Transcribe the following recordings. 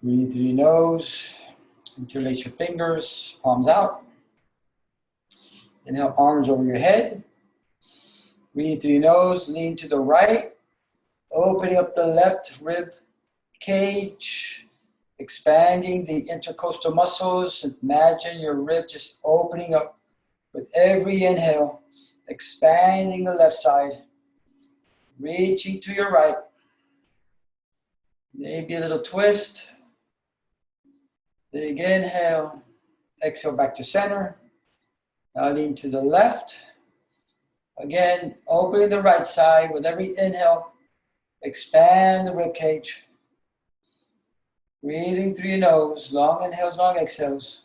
Breathe through your nose. Interlace your fingers, palms out. Inhale, arms over your head. Breathe through your nose, lean to the right. Opening up the left rib cage. Expanding the intercostal muscles. Imagine your rib just opening up with every inhale. Expanding the left side. Reaching to your right. Maybe a little twist. Big inhale. Exhale back to center. Now lean to the left. Again, opening the right side with every inhale. Expand the rib cage. Breathing through your nose. Long inhales, long exhales.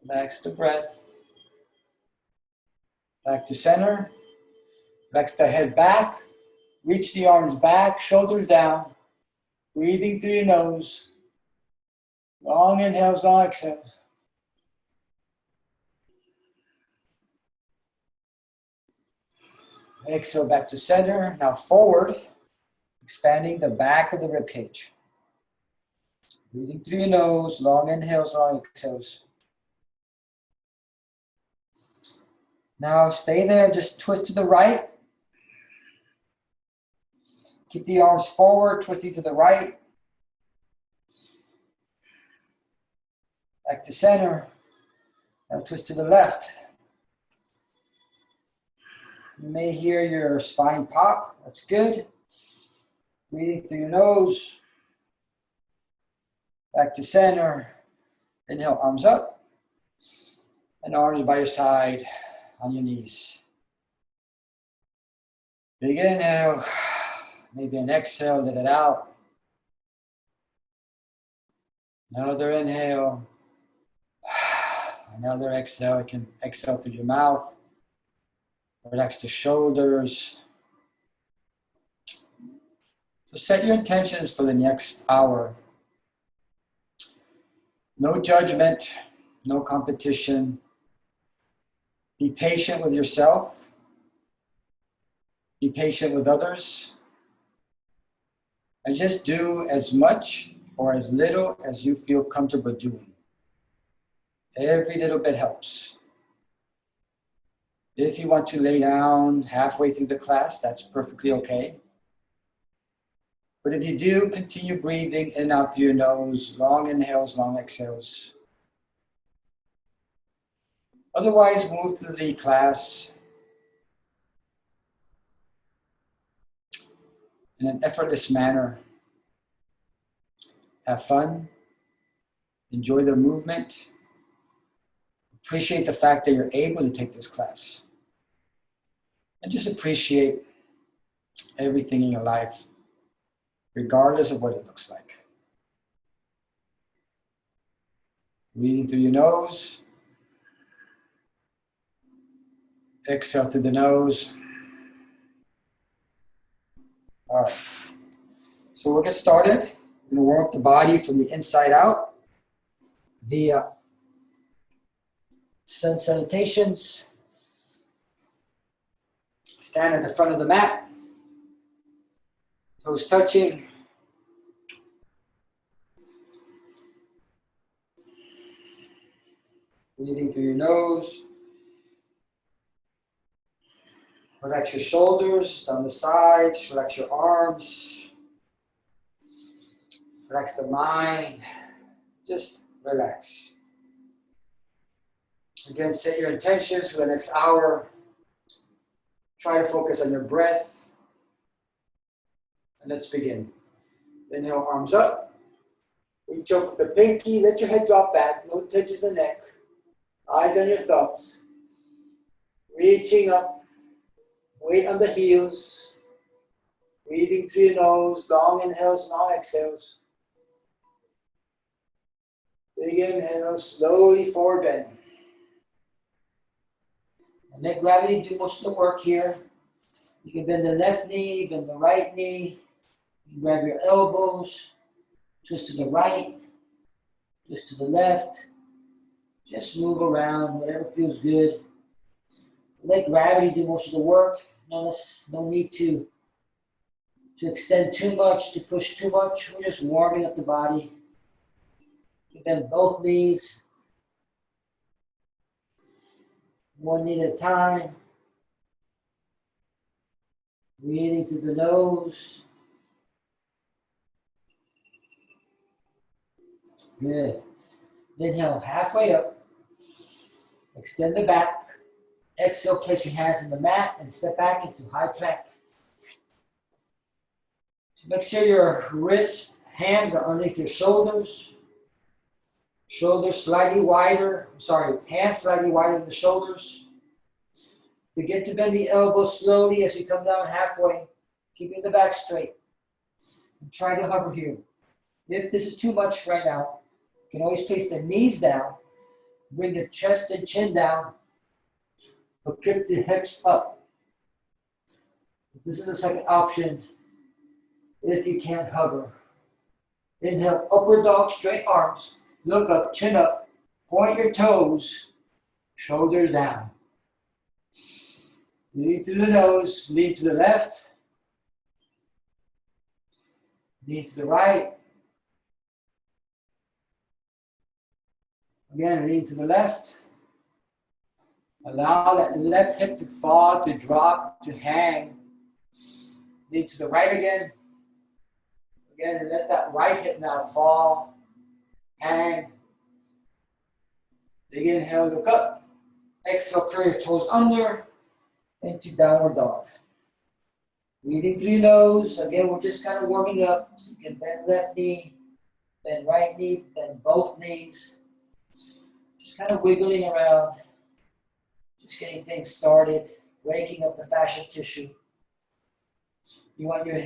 Relax the breath. Back to center. Relax the head back. Reach the arms back, shoulders down. Breathing through your nose. Long inhales, long exhales. Exhale back to center. Now forward, expanding the back of the rib cage. Breathing through your nose, long inhales, long exhales. Now stay there, just twist to the right. Keep the arms forward, twisting to the right. Back to center. Now twist to the left. You may hear your spine pop. That's good. Breathing through your nose. Back to center. Inhale, arms up. And arms by your side on your knees. Big inhale. Maybe an exhale, let it out. Another inhale. Another exhale. You can exhale through your mouth. Relax the shoulders. So set your intentions for the next hour. No judgment, no competition. Be patient with yourself. Be patient with others. And just do as much or as little as you feel comfortable doing. Every little bit helps. If you want to lay down halfway through the class, that's perfectly okay. But if you do, continue breathing in and out through your nose, long inhales, long exhales. Otherwise, move through the class in an effortless manner. Have fun. Enjoy the movement. Appreciate the fact that you're able to take this class. And just appreciate everything in your life, regardless of what it looks like. Breathing through your nose. Exhale through the nose. All right. So we'll get started. We're going to warm up the body from the inside out via sun salutations. Stand at the front of the mat. Toes touching. Breathing through your nose. Relax your shoulders down the sides. Relax your arms. Relax the mind. Just relax. Again, set your intentions for the next hour. Try to focus on your breath. And let's begin. Inhale, arms up. Reach up with the pinky. Let your head drop back. No touch of the neck. Eyes on your thumbs. Reaching up. Weight on the heels. Breathing through your nose. Long inhales, long exhales. Big inhale. Slowly forward bend. And let gravity do most of the work here. You can bend the left knee, bend the right knee. You can grab your elbows, twist to the right, twist to the left. Just move around, whatever feels good. Let gravity do most of the work. No need to extend too much, to push too much. We're just warming up the body. You bend both knees. One knee at a time. Breathing through the nose. Good. Inhale halfway up. Extend the back. Exhale, place your hands on the mat and step back into high plank. So make sure your wrists, hands are underneath your shoulders. Shoulders slightly wider. Hands slightly wider than the shoulders. Begin to bend the elbows slowly as you come down halfway, keeping the back straight. And try to hover here. If this is too much right now, you can always place the knees down, bring the chest and chin down, but keep the hips up. This is the second option if you can't hover. Inhale, upward dog, straight arms. Look up, chin up, point your toes, shoulders down. Lean through the nose, lean to the left, lean to the right. Again, lean to the left. Allow that left hip to fall, to drop, to hang. Lean to the right again. Again, let that right hip now fall, hang. Big inhale, look up. Exhale, curl your toes under into downward dog. Breathing through your nose. Again, we're just kind of warming up. So you can bend left knee, bend right knee, bend both knees. Just kind of wiggling around. Just getting things started, breaking up the fascial tissue. You want your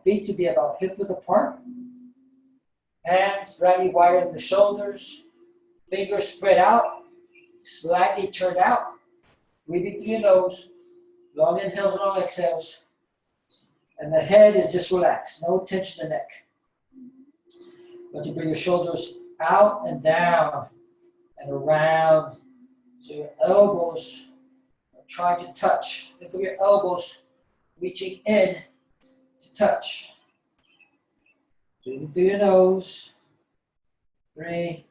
feet to be about hip width apart. Hands slightly wider than the shoulders. Fingers spread out, slightly turned out. Breathing through your nose. Long inhales and long exhales. And the head is just relaxed. No tension in the neck. But to bring your shoulders out and down and around. So your elbows are trying to touch. Think of your elbows reaching in to touch. Breathing through your nose. 3,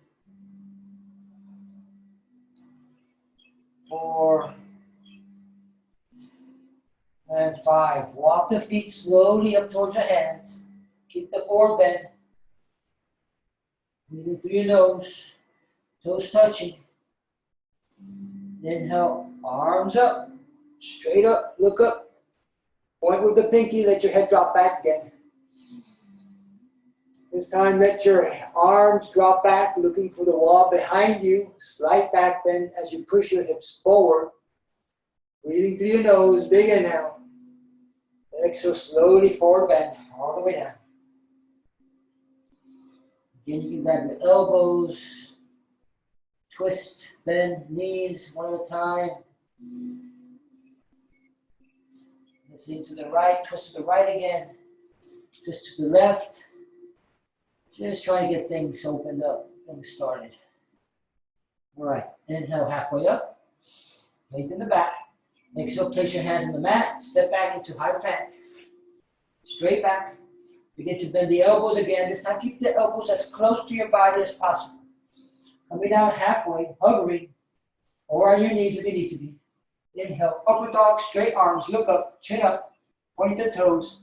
4, and 5. Walk the feet slowly up towards your hands. Keep the forward bend. Breathing through your nose. Toes touching. Inhale, arms up. Straight up, look up. Point with the pinky, let your head drop back again. This time, let your arms drop back, looking for the wall behind you. Slight back bend as you push your hips forward. Breathing through your nose, big inhale. Exhale, slowly forward bend, all the way down. Again, you can grab your elbows, twist, bend knees one at a time. Let's lean to the right, twist to the right again, twist to the left. Just trying to get things opened up, things started. All right, inhale halfway up, lengthen the back. Exhale, place your hands on the mat, step back into high plank. Straight back, begin to bend the elbows again. This time keep the elbows as close to your body as possible. Coming down halfway, hovering, or on your knees if you need to be. Inhale, upward dog, straight arms, look up, chin up, point the toes.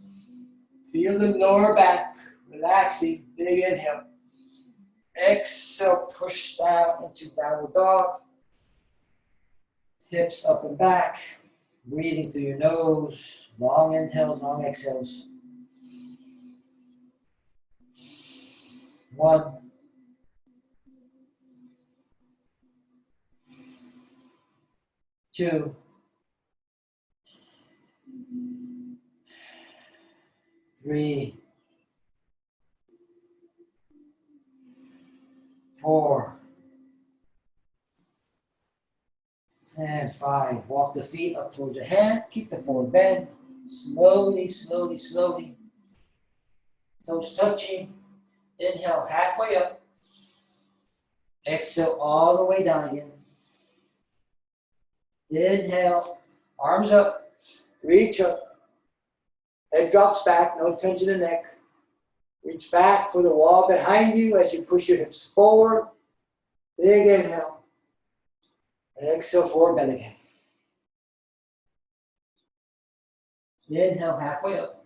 Feel the lower back, relaxing, big inhale. Exhale, push down into downward dog. Hips up and back, breathing through your nose, long inhales, long exhales. 1, 2, 3, 4, and 5. Walk the feet up towards your hand. Keep the forward bend. Slowly, slowly, slowly. Toes touching. Inhale halfway up. Exhale all the way down again. Inhale, arms up. Reach up. Head drops back, no tension in the neck. Reach back for the wall behind you as you push your hips forward. Big inhale. Exhale, forward bend again. Inhale, halfway up.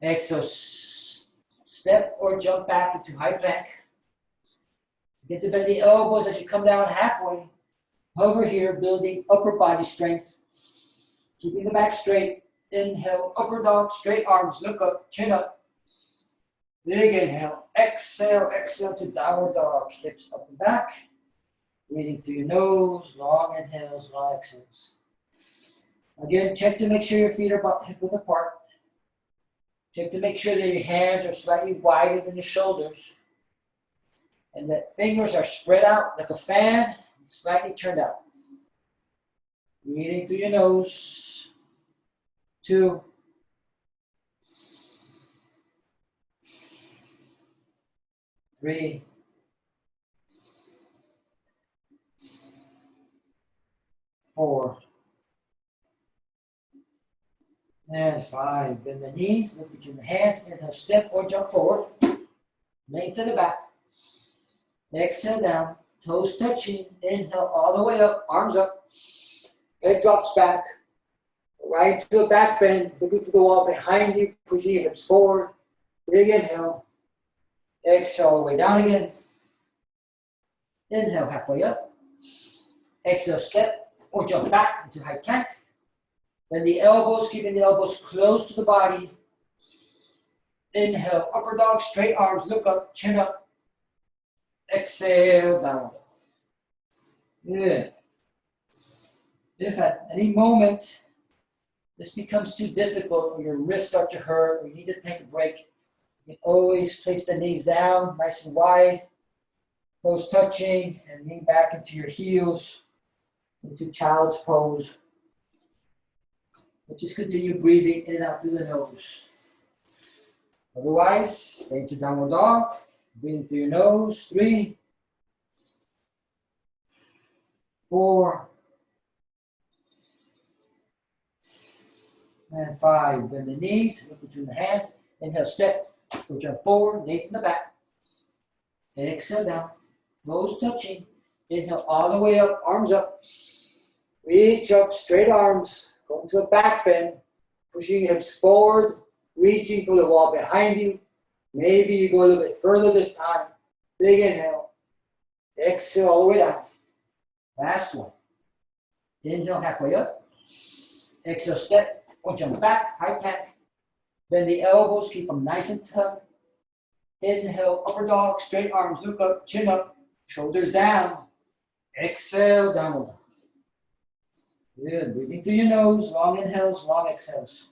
Exhale, step or jump back into high plank. Get to bend the elbows as you come down halfway. Hover here, building upper body strength. Keeping the back straight. Inhale, upper dog, straight arms, look up, chin up. Big inhale. Exhale, exhale to downward dog. Hips up and back. Breathing through your nose, long inhales, long exhales. Again, check to make sure your feet are about hip width apart. Check to make sure that your hands are slightly wider than your shoulders. And that fingers are spread out like a fan and slightly turned out. Breathing through your nose. 2. 3. 4. And 5. Bend the knees, look between the hands, inhale, step or jump forward. Length to the back. Exhale down, toes touching. Inhale all the way up, arms up. Head drops back. Right to the back bend, looking for the wall behind you, pushing your hips forward. Big inhale. Exhale all the way down again. Inhale halfway up. Exhale, step or jump back into high plank. Bend the elbows, keeping the elbows close to the body. Inhale, upper dog, straight arms, look up, chin up. Exhale, down. Good. If at any moment this becomes too difficult or your wrists start to hurt or you need to take a break, you can always place the knees down, nice and wide, toes touching, and lean back into your heels, into child's pose. But just continue breathing in and out through the nose. Otherwise, stay into downward dog. Breathing through your nose. 3, 4, and 5. Bend the knees, look between the hands. Inhale, step or jump forward, knee from the back. Exhale down, toes touching. Inhale all the way up, arms up. Reach up, straight arms. Go into a back bend, pushing your hips forward, reaching for the wall behind you. Maybe you go a little bit further this time. Big inhale. Exhale all the way down. Last one. Inhale halfway up. Exhale, step or jump back, high plank. Bend the elbows, keep them nice and tucked. Inhale, upper dog, straight arms, look up, chin up, shoulders down. Exhale, downward dog. Good. Breathing through your nose, long inhales, long exhales.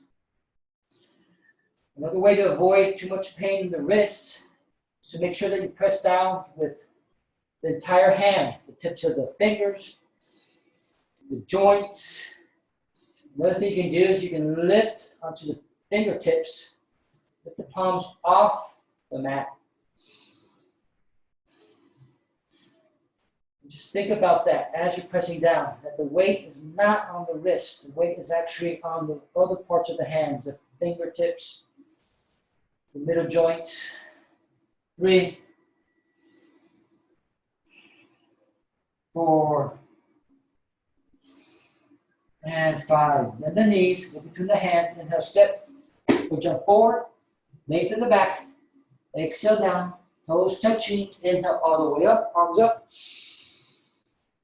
Another way to avoid too much pain in the wrists is to make sure that you press down with the entire hand, the tips of the fingers, the joints. Another thing you can do is you can lift onto the fingertips, lift the palms off the mat. Just think about that as you're pressing down, that the weight is not on the wrist. The weight is actually on the other parts of the hands, the fingertips, the middle joints. 3, 4, and 5. Bend the knees, look between the hands, inhale, step, or jump forward, knee to the back, exhale down, toes touching, inhale all the way up, arms up.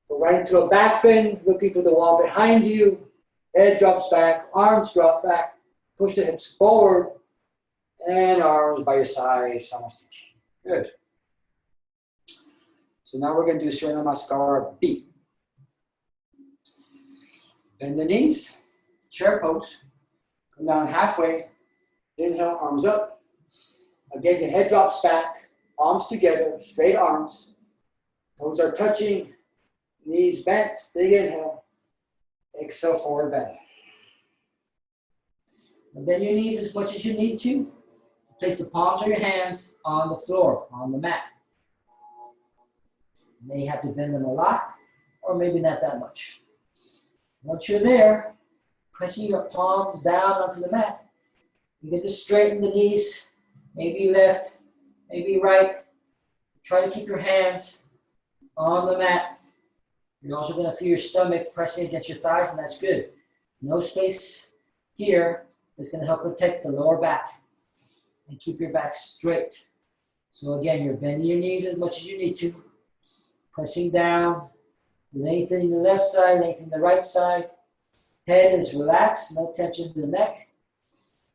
Go right into a back bend, looking for the wall behind you. Head drops back, arms drop back, push the hips forward, and arms by your side, Samasthiti. Good. So now we're going to do Surya Namaskar B. Bend the knees, chair pose. Come down halfway. Inhale, arms up. Again, your head drops back, palms together, straight arms. Toes are touching, knees bent, big inhale. Exhale, forward bend. And bend your knees as much as you need to. Place the palms of your hands on the floor, on the mat. You may have to bend them a lot, or maybe not that much. Once you're there, pressing your palms down onto the mat. You get to straighten the knees, maybe left, maybe right. Try to keep your hands on the mat. You're also going to feel your stomach pressing against your thighs, and that's good. No space here is going to help protect the lower back and keep your back straight. So again, you're bending your knees as much as you need to, pressing down, lengthening the left side, lengthening the right side. Head is relaxed, no tension in the neck.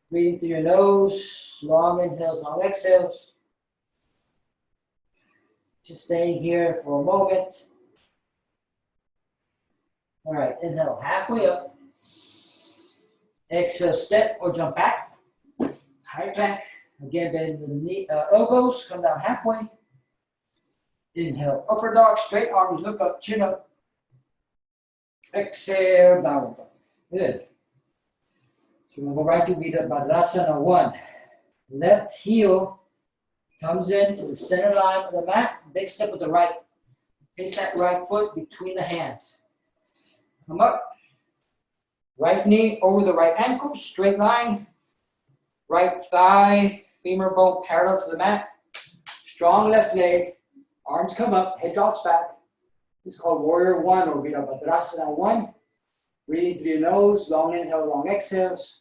Breathing through your nose, long inhales, long exhales. Just staying here for a moment. All right, inhale halfway up. Exhale, step or jump back. High plank. Again, bend the knee, elbows, come down halfway. Inhale, upper dog, straight arms, look up, chin up. Exhale, downward dog. Good. So we're going to go right to Virabhadrasana 1. Left heel comes into the center line of the mat. Big step with the right. Place that right foot between the hands. Come up. Right knee over the right ankle, straight line. Right thigh, femur bone parallel to the mat. Strong left leg. Arms come up, head drops back. This is called Warrior 1 or Virabhadrasana 1. Breathing through your nose, long inhale, long exhales.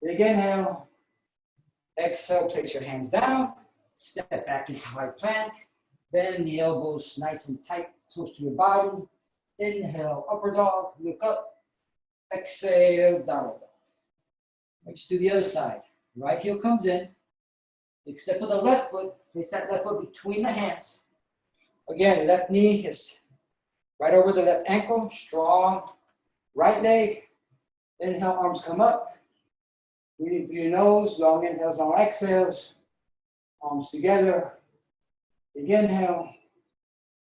Big inhale. Exhale, place your hands down. Step back into high plank. Bend the elbows nice and tight, close to your body. Inhale, upper dog, look up. Exhale, downward dog. Let's do the other side. Right heel comes in. Big step with the left foot. Place that left foot between the hands. Again, left knee is right over the left ankle. Strong right leg. Inhale, arms come up. Breathing through your nose. Long inhales, long exhales. Arms together. Big inhale.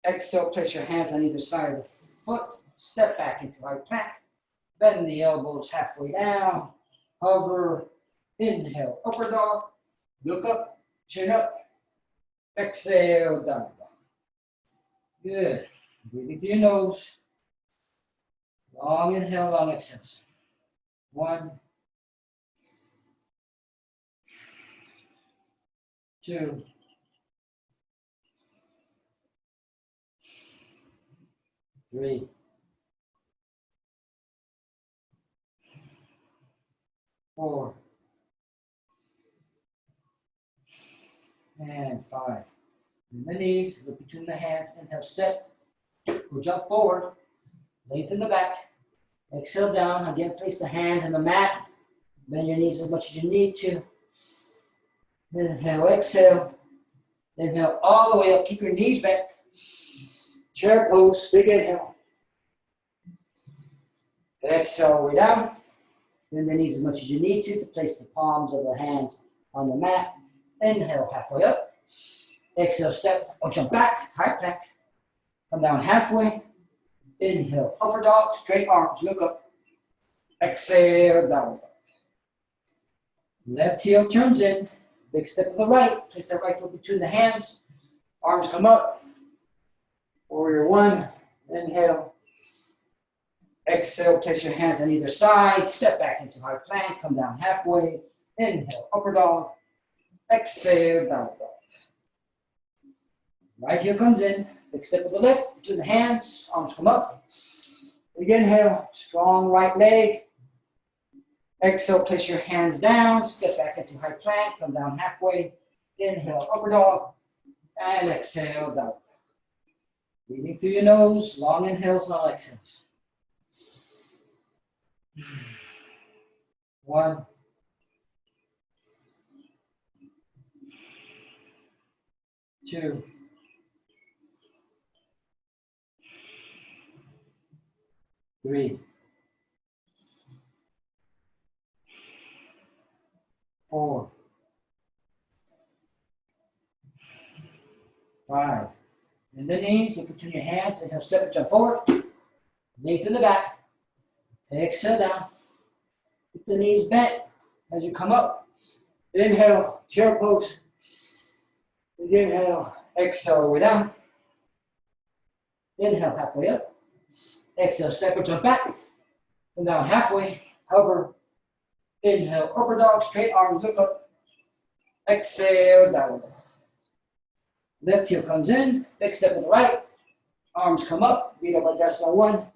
Exhale, place your hands on either side of the foot. Step back into high plank. Bend the elbows halfway down. Hover. Inhale, upper dog. Look up, chin up. Exhale, down dog. Good. Breathing through your nose. Long inhale, long exhale. 1, 2, 3, 4, and 5. Bend the knees, look between the hands, inhale, step, or jump forward, lengthen the back, exhale down, again, place the hands on the mat, bend your knees as much as you need to, inhale, exhale, inhale all the way up, keep your knees bent, chair pose, big inhale, exhale, way down, bend the knees as much as you need to place the palms of the hands on the mat, inhale, halfway up, exhale, step or jump back, high plank. Come down halfway. Inhale, upper dog, straight arms, look up. Exhale, downward dog. Left heel turns in. Big step to the right. Place that right foot between the hands. Arms come up. Warrior 1. Inhale. Exhale, place your hands on either side. Step back into high plank. Come down halfway. Inhale, upper dog. Exhale, downward dog. Right heel comes in. Big step to the left, between the hands, arms come up. Big inhale, strong right leg. Exhale, place your hands down, step back into high plank, come down halfway. Inhale, upper dog, and exhale, down. Breathing through your nose, long inhales, long exhales. 1, 2, 3, 4, 5. Bend the knees, look between your hands, inhale, step and jump forward. Lengthen the back. Exhale down. Keep the knees bent as you come up. Inhale, chair pose. Inhale, exhale, all the way down. Inhale, halfway up. Exhale, step or jump back. Come down halfway, hover. Inhale, upper dog, straight arms, look up. Exhale, downward dog. Left heel comes in, big step to the right. Arms come up, beat up Vajrasana 1.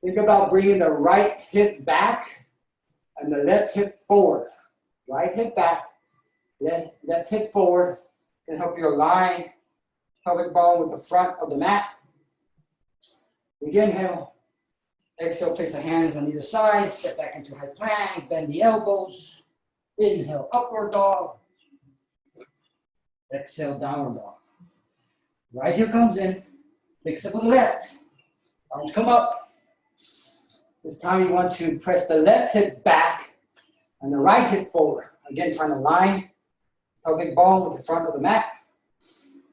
Think about bringing the right hip back and the left hip forward. Right hip back, left hip forward. Can help you align pelvic bone with the front of the mat. Big inhale. Exhale, place the hands on either side. Step back into high plank. Bend the elbows. Inhale, upward dog. Exhale, downward dog. Right heel comes in. Big step on the left. Arms come up. This time you want to press the left hip back and the right hip forward. Again, trying to line pelvic bone with the front of the mat.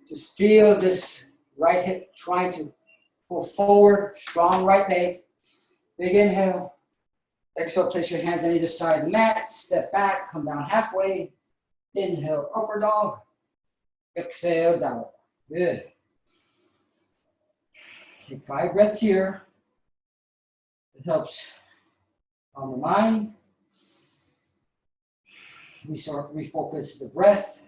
Just feel this right hip trying to pull forward. Strong right leg. Big inhale. Exhale, place your hands on either side of the mat. Step back, come down halfway. Inhale, upper dog. Exhale, downward. Good. Take 5 breaths here. It helps on the mind. Refocus the breath.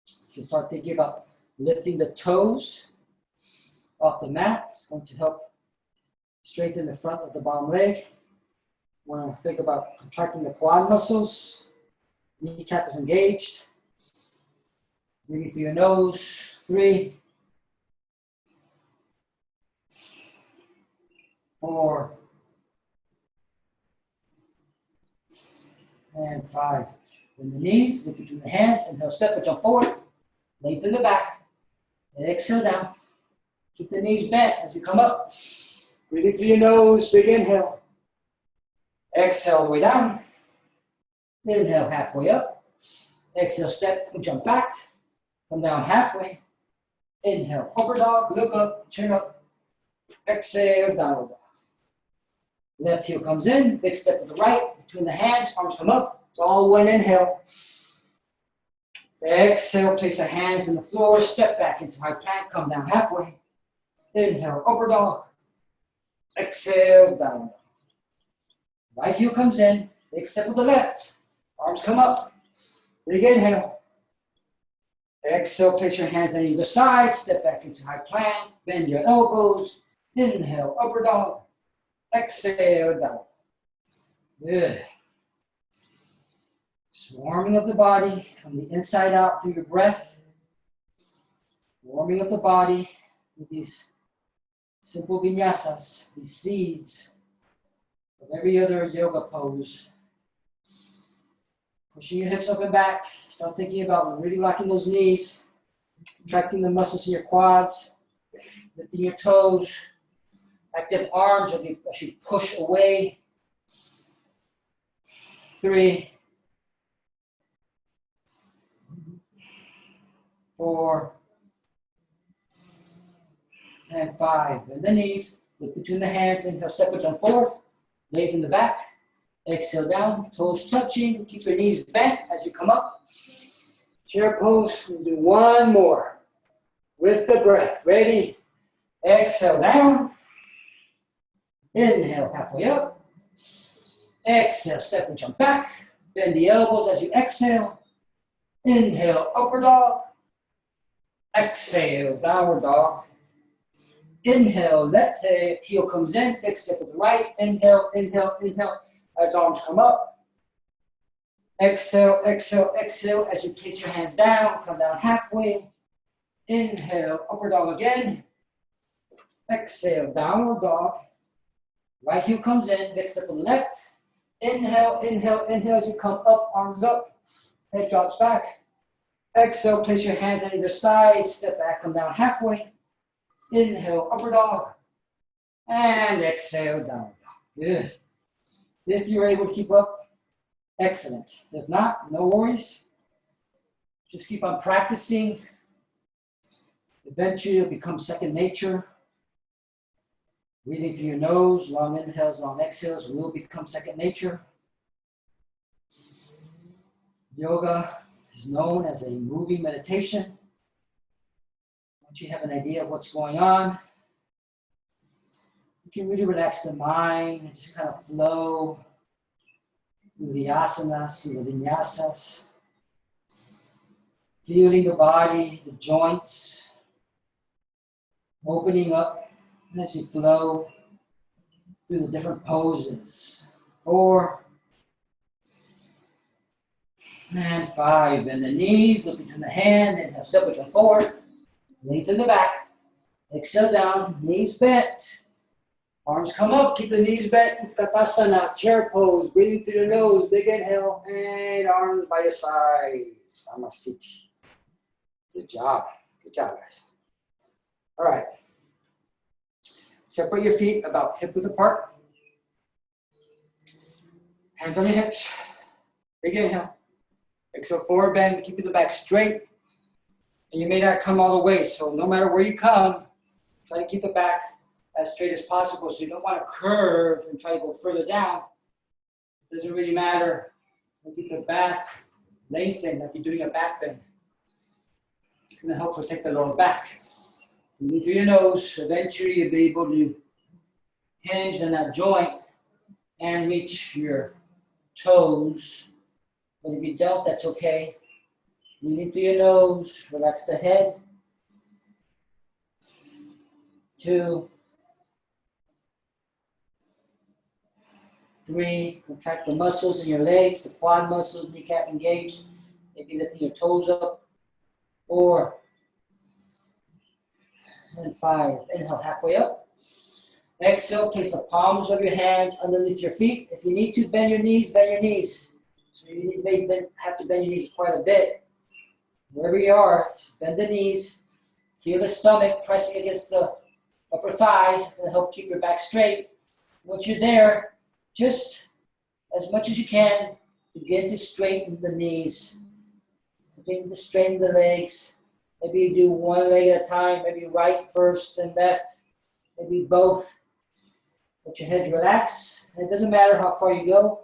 You can start thinking about lifting the toes off the mat. It's going to help straighten the front of the bottom leg. Want to think about contracting the quad muscles. Kneecap is engaged. Breathing through your nose. 3, 4, and 5. Bend the knees, look between the hands, inhale, step or jump forward. Lengthen the back. Exhale down. Keep the knees bent as you come up. Breathing through your nose, big inhale. Exhale all the way down. Inhale halfway up. Exhale, step and jump back. Come down halfway. Inhale, upper dog, look up, chin up. Exhale, downward dog. Left heel comes in, big step to the right, between the hands, arms come up. It's all one inhale. Exhale, place the hands on the floor, step back into high plank, come down halfway. Inhale, upper dog. Exhale, down. Right heel comes in, big step to the left. Arms come up. Big inhale. Exhale, place your hands on either side, step back into high plank, bend your elbows. Inhale, upper dog. Exhale, down. Good. Just warming up the body from the inside out through your breath. Warming up the body with these simple vinyasas, these seeds of every other yoga pose. Pushing your hips up and back. Start thinking about really locking those knees, contracting the muscles in your quads, lifting your toes. Active arms as you push away. 3, 4, and 5. Bend the knees, look between the hands, inhale, step or jump forward. Lengthen the back. Exhale down, toes touching. Keep your knees bent as you come up. Chair pose. We'll do one more with the breath. Ready? Exhale down. Inhale, halfway up. Exhale, step and jump back. Bend the elbows as you exhale. Inhale, upper dog. Exhale, downward dog. Inhale, left heel comes in. Big step to the right. Inhale, inhale, inhale. As arms come up. Exhale, exhale, exhale. As you place your hands down, come down halfway. Inhale, upward dog again. Exhale, downward dog. Right heel comes in, big step on the left. Inhale, inhale, inhale as you come up, arms up. Head drops back. Exhale, place your hands on either side. Step back, come down halfway. Inhale, upper dog. And exhale, downward dog. Good. If you're able to keep up, excellent. If not, no worries. Just keep on practicing. Eventually it'll become second nature. Breathing through your nose, long inhales, long exhales will become second nature. Yoga is known as a moving meditation. Once you have an idea of what's going on, You can really relax the mind and just kind of flow through the asanas, through the vinyasas. Feeling the body, the joints, opening up as you flow through the different poses. 4 and 5. Bend the knees, look between the hand, inhale, step with your forward. Lengthen the back. Exhale down, knees bent. Arms come up, keep the knees bent. Utkatasana, chair pose, breathing through the nose. Big inhale, and arms by your sides. Samasthiti. Good job. Good job, guys. All right. Separate your feet about hip width apart. Hands on your hips. Big inhale. Exhale, forward bend, keeping the back straight. And you may not come all the way, so no matter where you come, try to keep the back as straight as possible. So you don't want to curve and try to go further down. It doesn't really matter. You keep the back lengthened like you're doing a back bend. It's going to help protect the lower back. Breathing through your nose, eventually you'll be able to hinge on that joint and reach your toes. But if you don't, that's okay. Breathing through your nose, relax the head. 2, 3, contract the muscles in your legs, the quad muscles, kneecap engaged. Maybe lifting your toes up. 4 and 5. Inhale, halfway up. Exhale, place the palms of your hands underneath your feet. If you need to, bend your knees, bend your knees. So you may have to bend your knees quite a bit. Wherever you are, bend the knees. Feel the stomach pressing against the upper thighs to help keep your back straight. Once you're there, just as much as you can, begin to straighten the knees. Begin to straighten the legs. Maybe you do one leg at a time, maybe right first, then left, maybe both. Let your head relax. And it doesn't matter how far you go.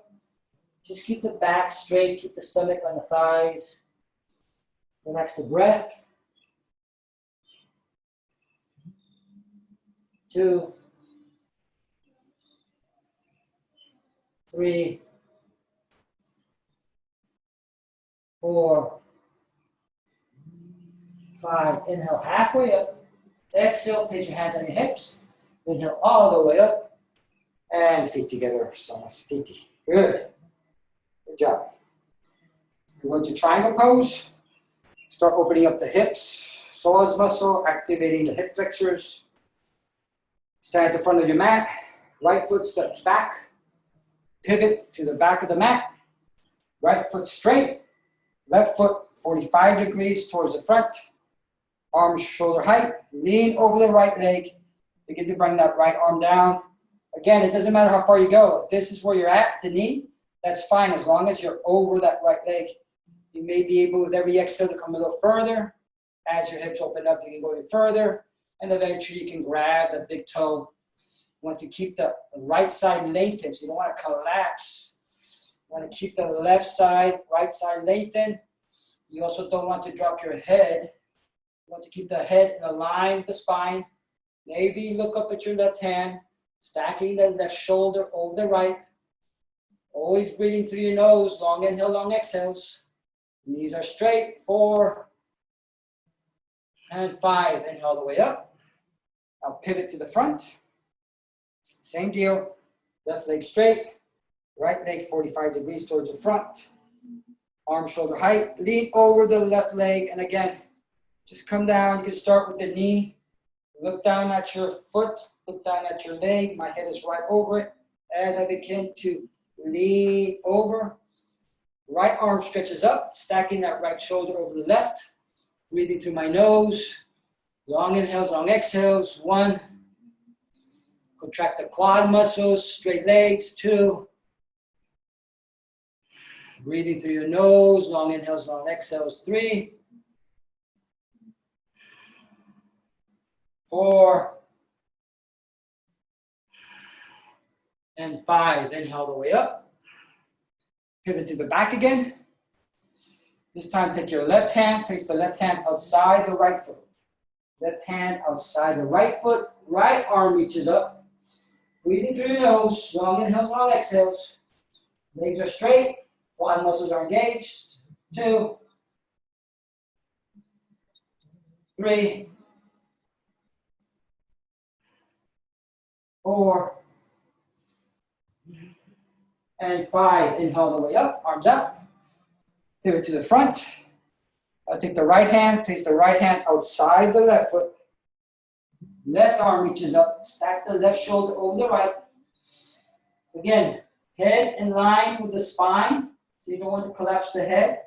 Just keep the back straight, keep the stomach on the thighs. Relax the breath. 2, 3, 4, 5. Inhale halfway up. Exhale, place your hands on your hips. Inhale all the way up. And feet together, Samasthiti. Good. Good job. We're going to triangle pose. Start opening up the hips. Psoas muscle, activating the hip flexors. Stand at the front of your mat. Right foot steps back. Pivot to the back of the mat. Right foot straight. Left foot 45 degrees towards the front. Arms shoulder height. Lean over the right leg. Begin to bring that right arm down. Again, it doesn't matter how far you go. If this is where you're at, the knee, that's fine as long as you're over that right leg. You may be able, with every exhale, to come a little further. As your hips open up, you can go even further. And eventually you can grab the big toe. You want to keep the right side lengthened, so you don't want to collapse. You want to keep the left side, right side lengthened. You also don't want to drop your head. You want to keep the head in a line with the spine. Maybe look up at your left hand, stacking the left shoulder over the right. Always breathing through your nose, long inhale, long exhales. Knees are straight, 4 and 5. Inhale all the way up. Now pivot to the front. Same deal. Left leg straight, right leg 45 degrees towards the front. Arm shoulder height. Lean over the left leg. And again, just come down. You can start with the knee. Look down at your foot. Look down at your leg. My head is right over it. As I begin to lean over, right arm stretches up, stacking that right shoulder over the left. Breathing through my nose. Long inhales, long exhales. 1. Contract the quad muscles, straight legs. 2. Breathing through your nose, long inhales, long exhales. 3. 4. And 5. Inhale all the way up. Pivot to the back again. This time take your left hand, place the left hand outside the right foot. Left hand outside the right foot. Right arm reaches up. Breathing through your nose, long inhales, long exhales. Legs are straight, quad muscles are engaged. 2, 3, 4, and 5. Inhale the way up, arms out. Pivot to the front. I'll take the right hand, place the right hand outside the left foot. Left arm reaches up, stack the left shoulder over the right. Again, head in line with the spine, so you don't want to collapse the head.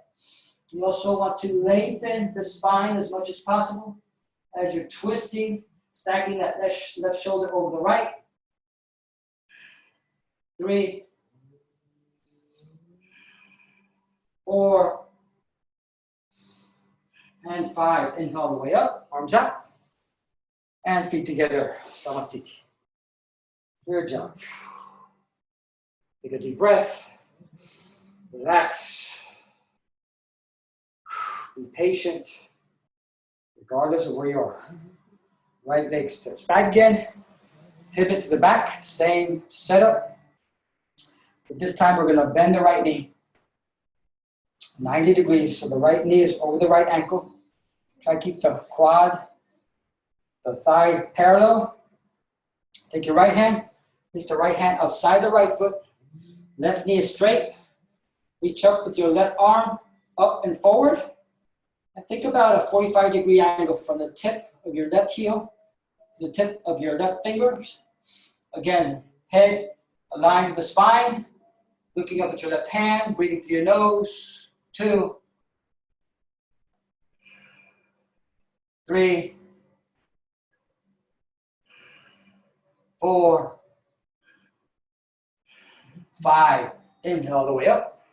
You also want to lengthen the spine as much as possible as you're twisting, stacking that left shoulder over the right. 3, 4, and 5. Inhale the way up, arms out, and feet together, Samasthiti. Good job. Take a deep breath, relax, be patient, regardless of where you are. Right leg steps back again, pivot to the back, same setup. But this time we're gonna bend the right knee, 90 degrees, so the right knee is over the right ankle. Try to keep the quad, the thigh parallel. Take your right hand, place the right hand outside the right foot. Left knee is straight. Reach up with your left arm, up and forward. And think about a 45-degree angle from the tip of your left heel to the tip of your left fingers. Again, head aligned with the spine, looking up at your left hand, breathing through your nose. 2, 3, 4, 5. Inhale all the way up.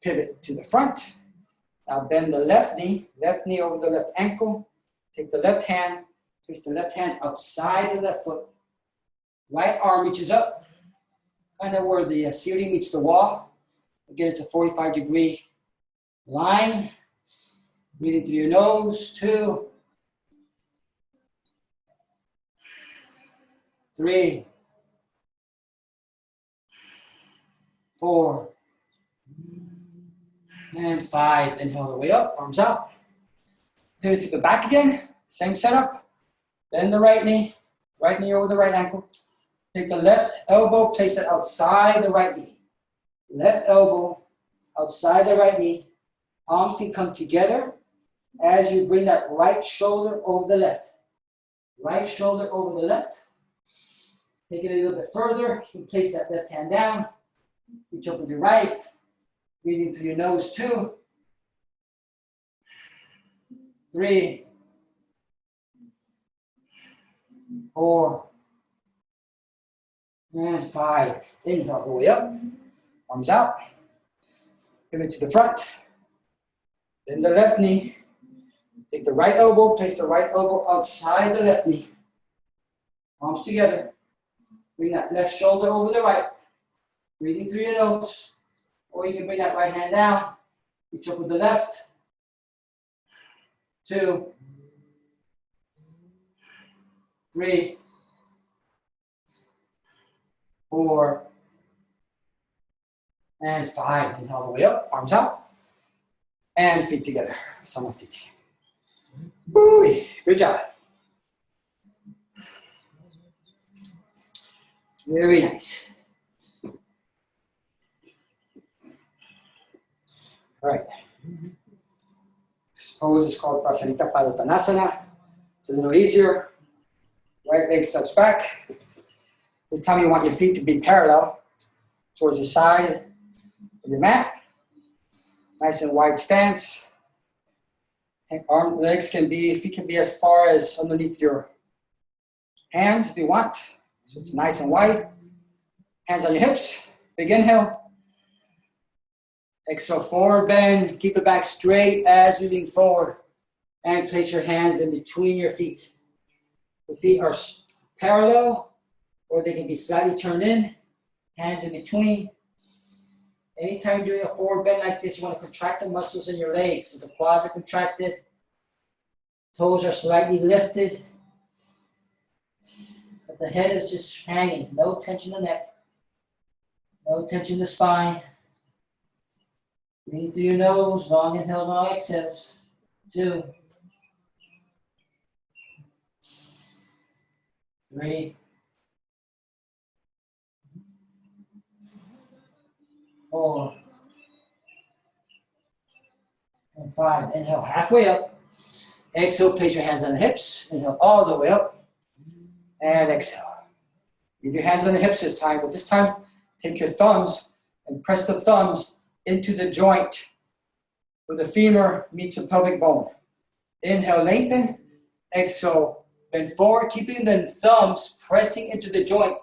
Pivot to the front. Now bend the left knee over the left ankle. Take the left hand, place the left hand outside the left foot. Right arm reaches up, kind of where the ceiling meets the wall. Again, it's a 45-degree line. Breathing through your nose. 2, 3, 4, and 5. Inhale the way up, arms out. Pivot to the back again, same setup. Bend the right knee over the right ankle. Take the left elbow, place it outside the right knee. Left elbow outside the right knee. Arms can come together as you bring that right shoulder over the left. Right shoulder over the left. Take it a little bit further. You can place that left hand down. Reach up with your right. Breathing through your nose. 2, 3, 4, and 5. Inhale all the way up. Arms out. Pivot to the front. Bend the left knee. Take the right elbow. Place the right elbow outside the left knee. Arms together. Bring that left shoulder over the right. Breathing through your nose. Or you can bring that right hand down. Reach up with the left. 2, 3, 4, and 5. Inhale all the way up, arms out, and feet together. Samasthiti. Woo-wee. Good job. Very nice. All right. This pose is called Prasarita Padottanasana. It's a little easier. Right leg steps back. This time you want your feet to be parallel towards the side of your mat. Nice and wide stance. And feet can be as far as underneath your hands if you want. So it's nice and wide. Hands on your hips. Big inhale. Exhale, forward bend. Keep the back straight as you lean forward. And place your hands in between your feet. The feet are parallel, or they can be slightly turned in. Hands in between. Anytime you're doing a forward bend like this, you want to contract the muscles in your legs. So the quads are contracted. Toes are slightly lifted. The But the head is just hanging. No tension in the neck. No tension in the spine. Breathe through your nose. Long inhales, long exhales. 2, 3, 4, and 5. Inhale halfway up. Exhale, place your hands on the hips. Inhale all the way up. And exhale. Leave your hands on the hips this time, but this time take your thumbs and press the thumbs into the joint where the femur meets the pelvic bone. Inhale, lengthen. Exhale, bend forward, keeping the thumbs pressing into the joint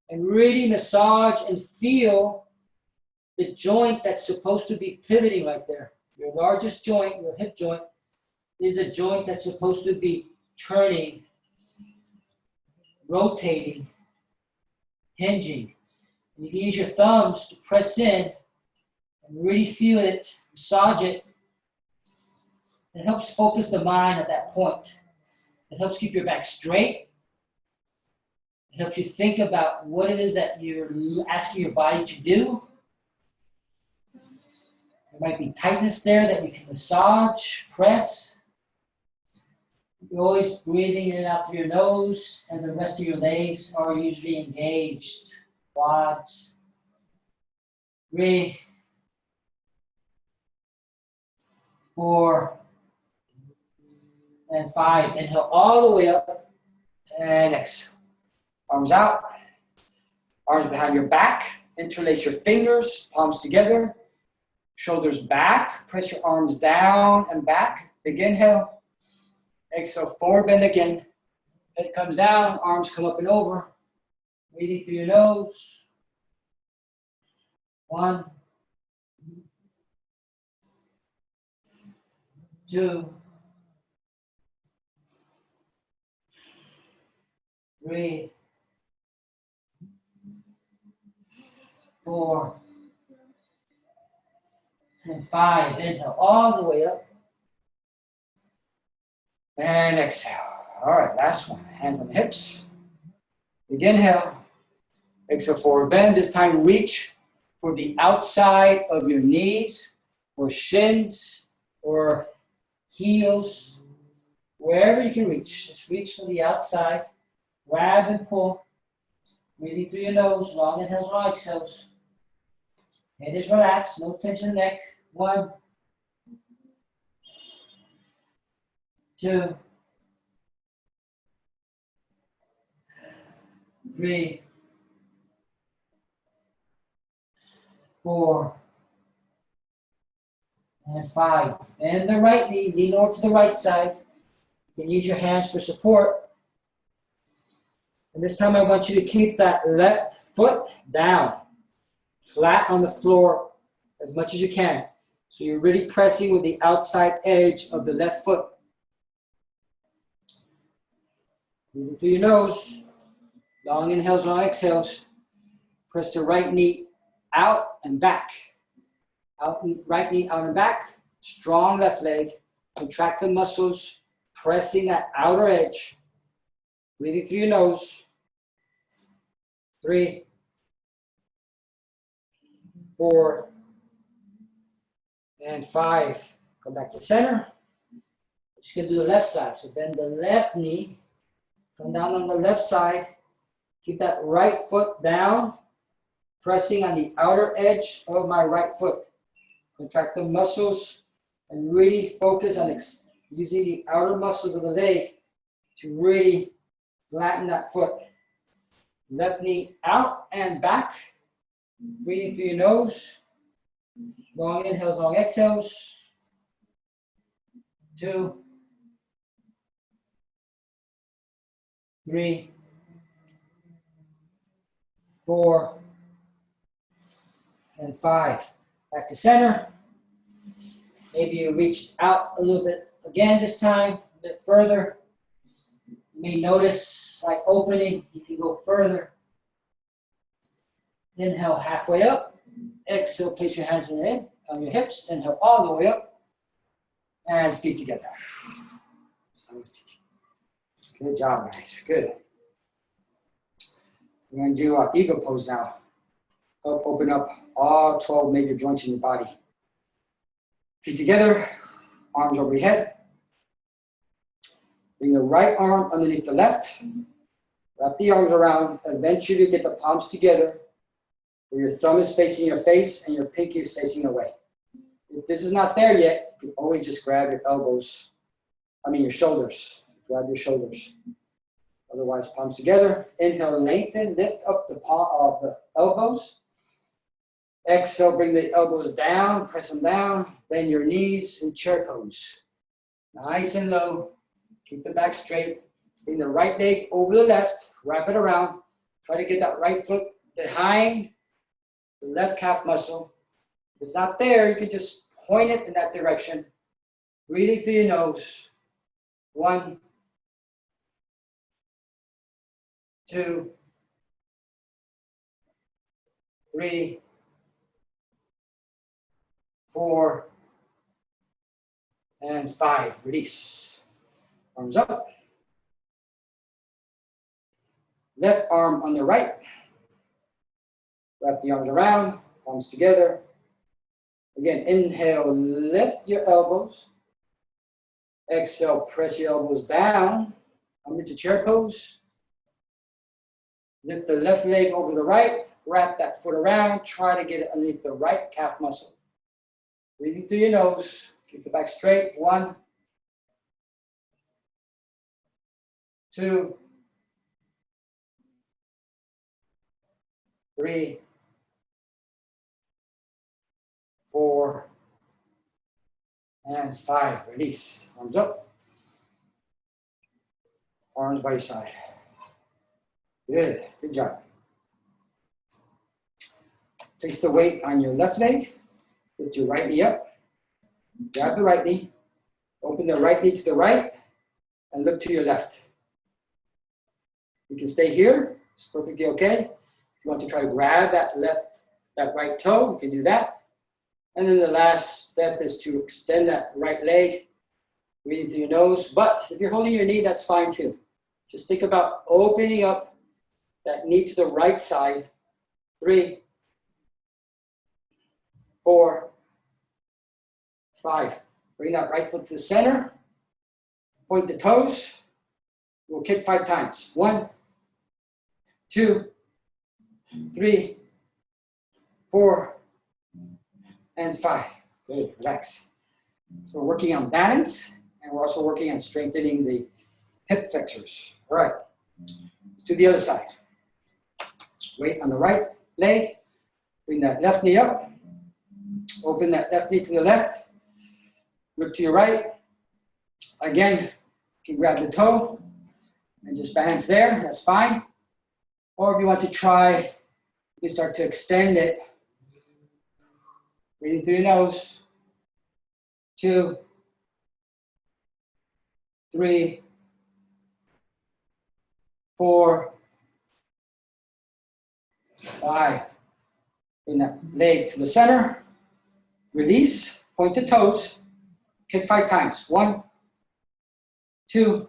and really massage and feel the joint that's supposed to be pivoting right there. Your largest joint, your hip joint, is a joint that's supposed to be turning, rotating, hinging. And you can use your thumbs to press in and really feel it, massage it. It helps focus the mind at that point. It helps keep your back straight. It helps you think about what it is that you're asking your body to do. There might be tightness there that you can massage, press. You're always breathing in and out through your nose, and the rest of your legs are usually engaged. Quads. 3, 4, and 5. Inhale all the way up, and exhale. Arms out, arms behind your back. Interlace your fingers, palms together. Shoulders back, press your arms down and back. Big inhale. Exhale, forward bend again. Head comes down, arms come up and over. Breathing through your nose. 1, 2, 3, 4, and 5. Inhale all the way up. And exhale. All right, last one. Hands on the hips. Big inhale. Exhale, forward bend. This time reach for the outside of your knees or shins or heels, wherever you can reach. Just reach for the outside. Grab and pull. Breathing through your nose. Long inhales, long exhales. Head is relaxed. No tension in the neck. 1, 2, 3, 4, and 5. And the right knee, lean over to the right side. You can use your hands for support. And this time I want you to keep that left foot down, flat on the floor as much as you can. So you're really pressing with the outside edge of the left foot. Breathing through your nose. Long inhales, long exhales. Press the right knee out and back. Out, right knee out and back. Strong left leg. Contract the muscles, pressing that outer edge. Breathing through your nose. 3, 4, and 5. Come back to center. Just gonna do the left side. So bend the left knee. Come down on the left side. Keep that right foot down, pressing on the outer edge of my right foot. Contract the muscles and really focus on using the outer muscles of the leg to really flatten that foot. Left knee out and back. Breathing through your nose. Long inhales, long exhales. 2, 3, 4, and 5. Back to center. Maybe you reached out a little bit again this time, a bit further. You may notice like opening, you can go further. Inhale halfway up. Exhale, place your hands on your hips. Inhale all the way up. And feet together. Good job, guys. Good. We're going to do our eagle pose now. Help open up all 12 major joints in your body. Feet together, arms over your head. Bring the right arm underneath the left. Wrap the arms around. Eventually get the palms together where your thumb is facing your face and your pinky is facing away. If this is not there yet, you can always just grab your elbows. Your shoulders. Grab your shoulders. Otherwise, palms together. Inhale, lengthen, lift up the palm of the elbows. Exhale, bring the elbows down, press them down. Bend your knees in chair pose. Nice and low. Keep the back straight. Bring the right leg over the left. Wrap it around. Try to get that right foot behind the left calf muscle. If it's not there, you can just point it in that direction. Breathing through your nose. 1, 2, 3, 4, and 5. Release. Arms up. Left arm on the right. Wrap the arms around, palms together. Again, inhale, lift your elbows. Exhale, press your elbows down. Come into chair pose. Lift the left leg over the right. Wrap that foot around. Try to get it underneath the right calf muscle. Breathing through your nose. Keep the back straight. 1, 2, 3, 4, and 5. Release. Arms up. Arms by your side. Good. Good job. Place the weight on your left leg. Lift your right knee up. Grab the right knee. Open the right knee to the right and look to your left. You can stay here. It's perfectly okay. If you want to try to grab that right toe, you can do that. And then the last step is to extend that right leg, breathing through your nose. But if you're holding your knee, that's fine too. Just think about opening up that knee to the right side. 3, 4, 5. Bring that right foot to the center. Point the toes. We'll kick 5 times. 1, 2, 3, 4, and 5. Good, relax. So we're working on balance, and we're also working on strengthening the hip flexors. All right, let's do the other side. Weight on the right leg. Bring that left knee up. Open that left knee to the left. Look to your right. Again, you can grab the toe and just balance there. That's fine. Or if you want to try, you can start to extend it. Breathing through your nose. 2, 3, 4, 5. Bring that leg to the center. Release. Point the toes. Kick 5 times. 1, 2,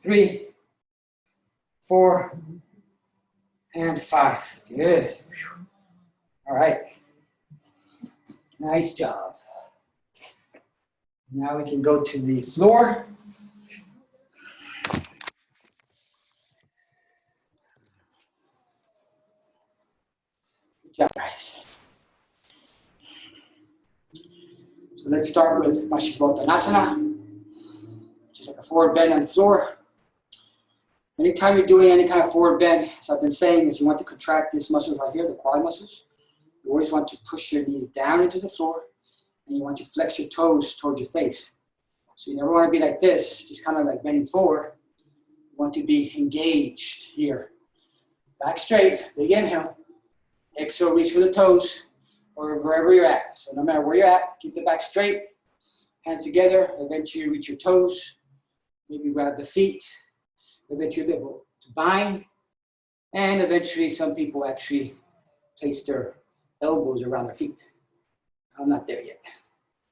3, 4, and 5. Good. All right. Nice job. Now we can go to the floor. Good job, guys. So let's start with Paschimottanasana, which is like a forward bend on the floor. Anytime you're doing any kind of forward bend, as I've been saying, is you want to contract these muscles right here, the quad muscles. You always want to push your knees down into the floor, and you want to flex your toes towards your face. So you never want to be like this, just kind of like bending forward. You want to be engaged here. Back straight, big inhale. Exhale, reach for the toes, or wherever you're at. So no matter where you're at, keep the back straight, hands together. Eventually reach your toes. Maybe grab the feet. Eventually be able to bind. And eventually some people actually place their elbows around their feet. I'm not there yet,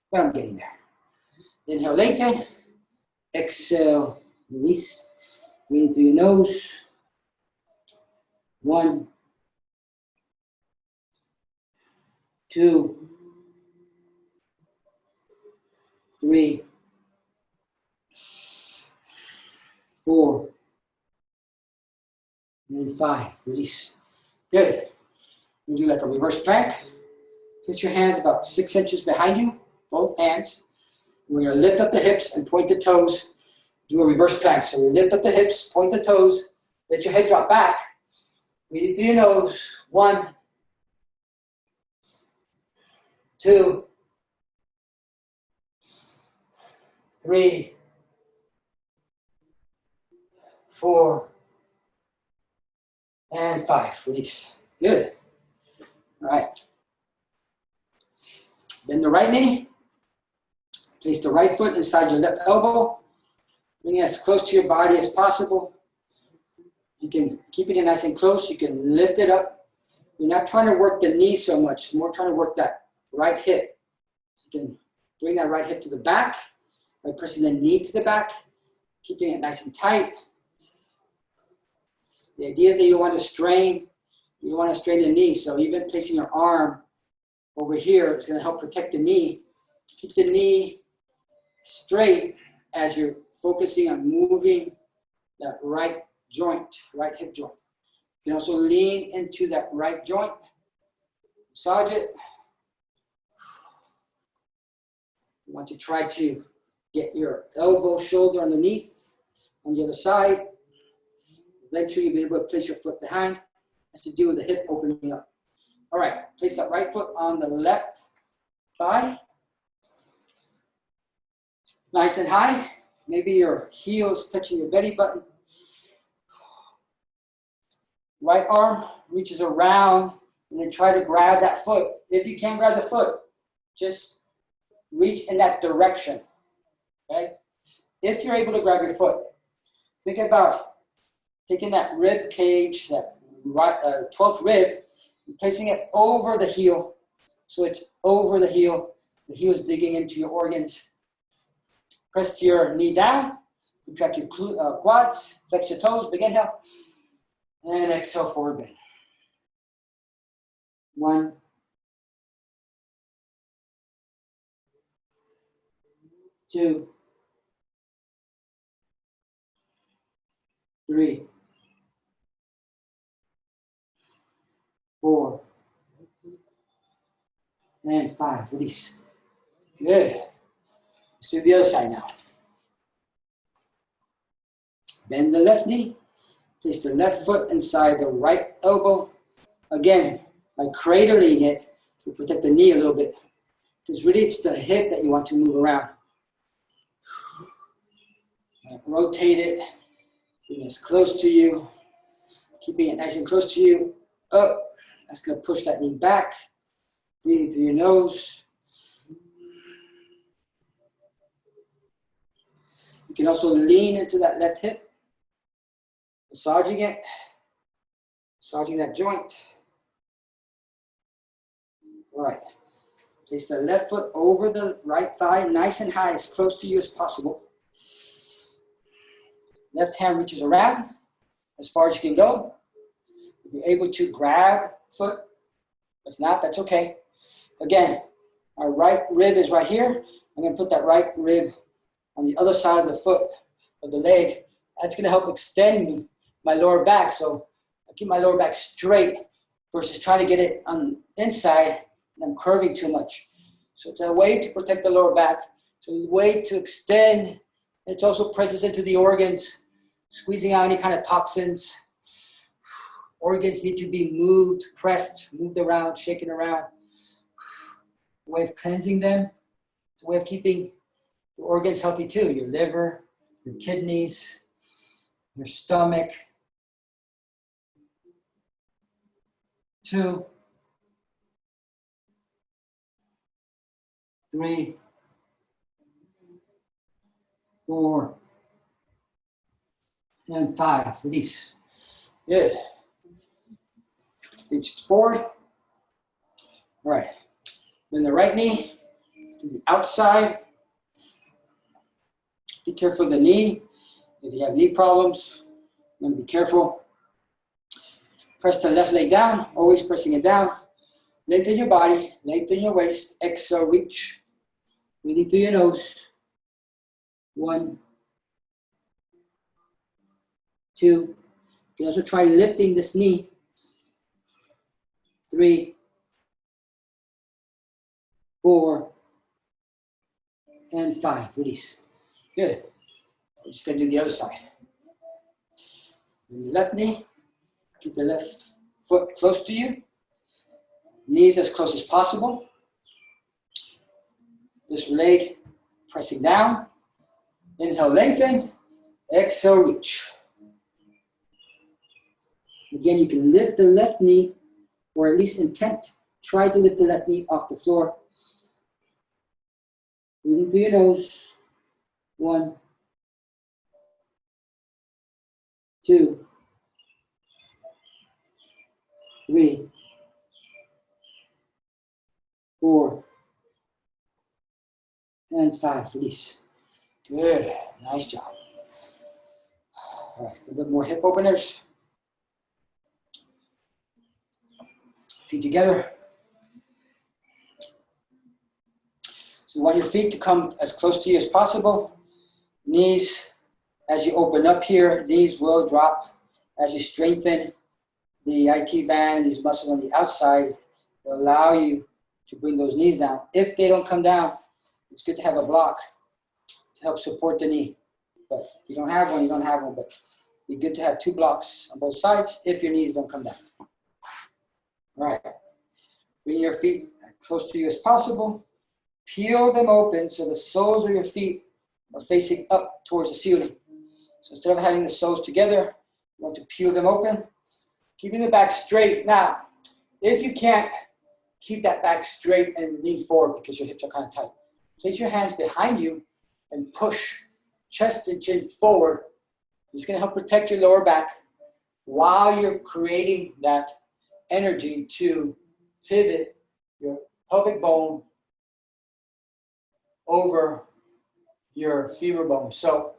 but I'm getting there. Inhale, lengthen. Exhale, release. Breathe through your nose. 1, 2, 3, 4, and 5. Release. Good. You do like a reverse plank. Place your hands about 6 inches behind you, both hands. We're going to lift up the hips and point the toes. Do a reverse plank. So we lift up the hips, point the toes, let your head drop back. Breathe through your nose. 1, 2, 3, 4, and 5. Release. Good. All right. Bend the right knee. Place the right foot inside your left elbow. Bring it as close to your body as possible. You can keep it nice and close. You can lift it up. You're not trying to work the knee so much. More trying to work that right hip. You can bring that right hip to the back by pressing the knee to the back, keeping it nice and tight. The idea is that you want to strain. You don't want to strain the knee. So even placing your arm over here is going to help protect the knee. Keep the knee straight as you're focusing on moving that right joint, right hip joint. You can also lean into that right joint, massage it. You want to try to get your elbow, shoulder underneath on the other side. Eventually you'll be able to place your foot behind. Has to do with the hip opening up. All right, place that right foot on the left thigh. Nice and high. Maybe your heels touching your belly button. Right arm reaches around and then try to grab that foot. If you can't grab the foot, just reach in that direction, okay? If you're able to grab your foot, think about taking that rib cage, that right, 12th rib, and placing it over the heel. So it's over the heel. The heel is digging into your organs. Press your knee down, contract your quads, flex your toes, big inhale, and exhale, forward bend. 1, 2, 3, 4, and 5. Release. Good. Let's do the other side now. Bend the left knee. Place the left foot inside the right elbow. Again, by cradling it, to protect the knee a little bit. Because really it's the hip that you want to move around. Rotate it. Bring it as close to you. Keeping it nice and close to you. Up. That's going to push that knee back. Breathe through your nose. You can also lean into that left hip. Massaging it. Massaging that joint. All right. Place the left foot over the right thigh, nice and high, as close to you as possible. Left hand reaches around as far as you can go. If you're able to grab foot, if not, that's okay. Again, our right rib is right here. I'm going to put that right rib on the other side of the foot, of the leg. That's going to help extend my lower back. So I keep my lower back straight versus trying to get it on the inside and I'm curving too much. So it's a way to protect the lower back. It's a way to extend. It also presses into the organs, squeezing out any kind of toxins. Organs need to be moved, pressed, moved around, shaken around. A way of cleansing them. It's a way of keeping the organs healthy too. Your liver, your kidneys, your stomach. 2, 3, 4, and 5. Release. Good. Reach forward. All right. Bend the right knee to the outside. Be careful of the knee. If you have knee problems, you want to be careful. Press the left leg down, always pressing it down. Lengthen your body, lengthen your waist. Exhale, reach. Breathing through your nose. 1, 2. You can also try lifting this knee. 3, 4, and 5. Release. Good. We're just going to do the other side. Bring the left knee. Keep the left foot close to you. Knees as close as possible. This leg pressing down. Inhale, lengthen. Exhale, reach. Again, you can lift the left knee, or at least intent. Try to lift the left knee off the floor. Breathing through your nose. 1, 2, 3, 4, and 5. Release. Good. Nice job. All right, a little bit more hip openers. Feet together. So you want your feet to come as close to you as possible. Knees, as you open up here, knees will drop. As you strengthen the IT band and these muscles on the outside, will allow you to bring those knees down. If they don't come down, it's good to have a block to help support the knee. But if you don't have one, you don't have one. But it'd be good to have 2 blocks on both sides if your knees don't come down. All right. Bring your feet as close to you as possible. Peel them open so the soles of your feet are facing up towards the ceiling. So instead of having the soles together, you want to peel them open, keeping the back straight. Now, if you can't keep that back straight and lean forward because your hips are kind of tight, place your hands behind you and push chest and chin forward. This is going to help protect your lower back while you're creating that energy to pivot your pelvic bone over your femur bone. So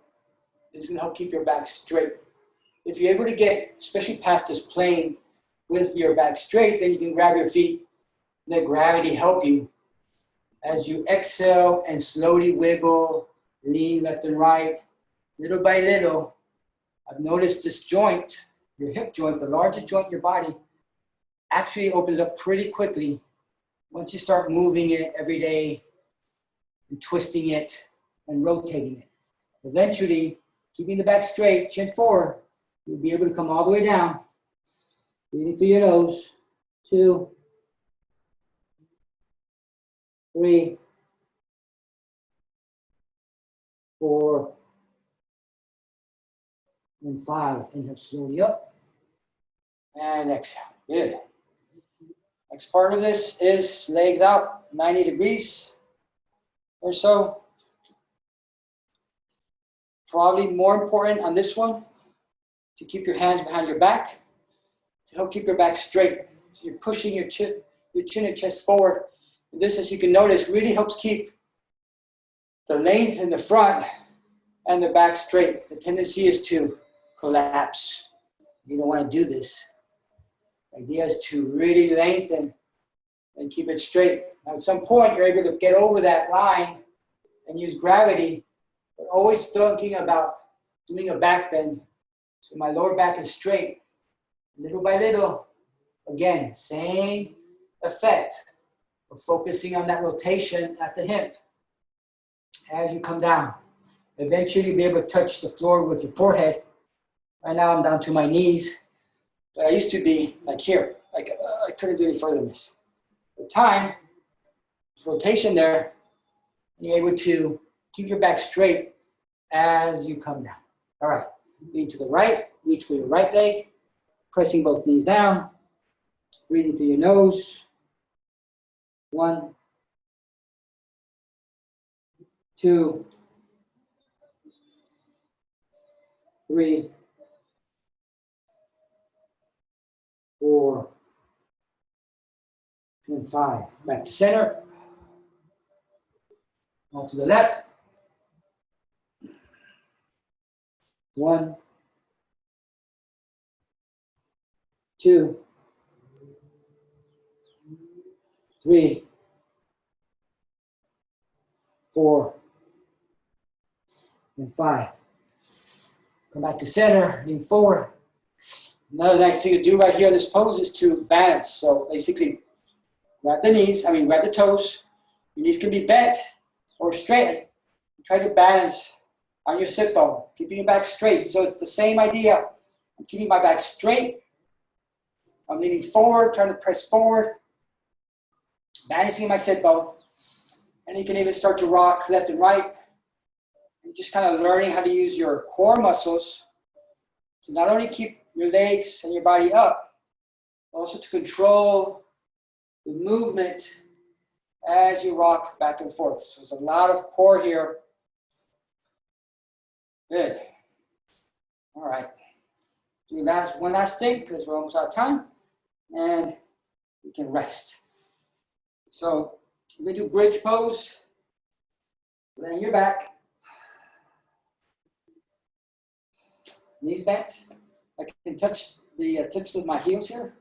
this is going to help keep your back straight. If you're able to get, especially past this plane with your back straight, then you can grab your feet and let gravity help you as you exhale and slowly wiggle, lean left and right, little by little. I've noticed this joint, your hip joint, the largest joint in your body, actually opens up pretty quickly once you start moving it every day and twisting it and rotating it. Eventually, keeping the back straight, chin forward, you'll be able to come all the way down. Breathing through your nose. 2, 3, 4, and 5. Inhale slowly up. And exhale. Good. Next part of this is legs out, 90 degrees or so. Probably more important on this one to keep your hands behind your back to help keep your back straight. So you're pushing your chin and chest forward. And this, as you can notice, really helps keep the length in the front and the back straight. The tendency is to collapse. You don't want to do this. The idea is to really lengthen and keep it straight. Now, at some point, you're able to get over that line and use gravity, but always thinking about doing a back bend. So my lower back is straight. Little by little, again, same effect of focusing on that rotation at the hip as you come down. Eventually, you'll be able to touch the floor with your forehead. Right now, I'm down to my knees, but I used to be like here. Like I couldn't do any further than this. With time, there's rotation there, and you're able to keep your back straight as you come down. All right, lean to the right, reach for your right leg, pressing both knees down, breathing through your nose. 1, 2, 3, 4, and 5. Back to center. On to the left. 1, 2, 3, 4, and 5. Come back to center, lean forward. Another nice thing to do right here in this pose is to balance. So basically, grab the toes. Your knees can be bent or straight. Try to balance on your sit bone, keeping your back straight. So it's the same idea. I'm keeping my back straight. I'm leaning forward, trying to press forward, balancing my sit bone. And you can even start to rock left and right. And just kind of learning how to use your core muscles to not only keep your legs and your body up, but also to control the movement as you rock back and forth. So there's a lot of core here. Good. All right. Do one last thing because we're almost out of time. And we can rest. So we're going to do bridge pose. Lay on your back. Knees bent. I can touch the tips of my heels here.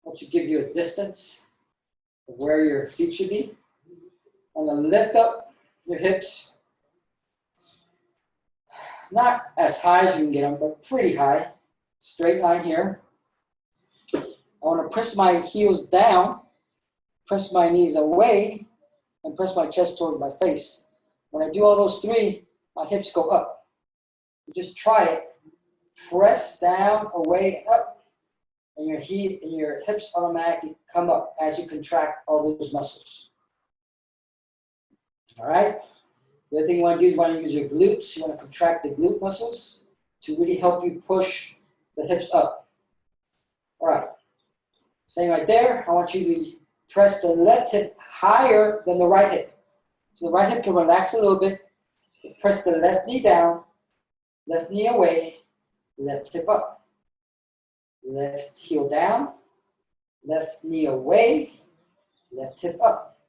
Helps you give you a distance of where your feet should be. I'm going to lift up your hips. Not as high as you can get them, but pretty high. Straight line here. I want to press my heels down, press my knees away, and press my chest towards my face. When I do all those three, my hips go up. You just try it. Press down, away, up, and your hips automatically come up as you contract all those muscles. All right? The other thing you want to do is you want to use your glutes. You want to contract the glute muscles to really help you push the hips up. All right. Same right there. I want you to press the left hip higher than the right hip. So the right hip can relax a little bit. Press the left knee down, left knee away, left hip up. Left heel down, left knee away, left hip up.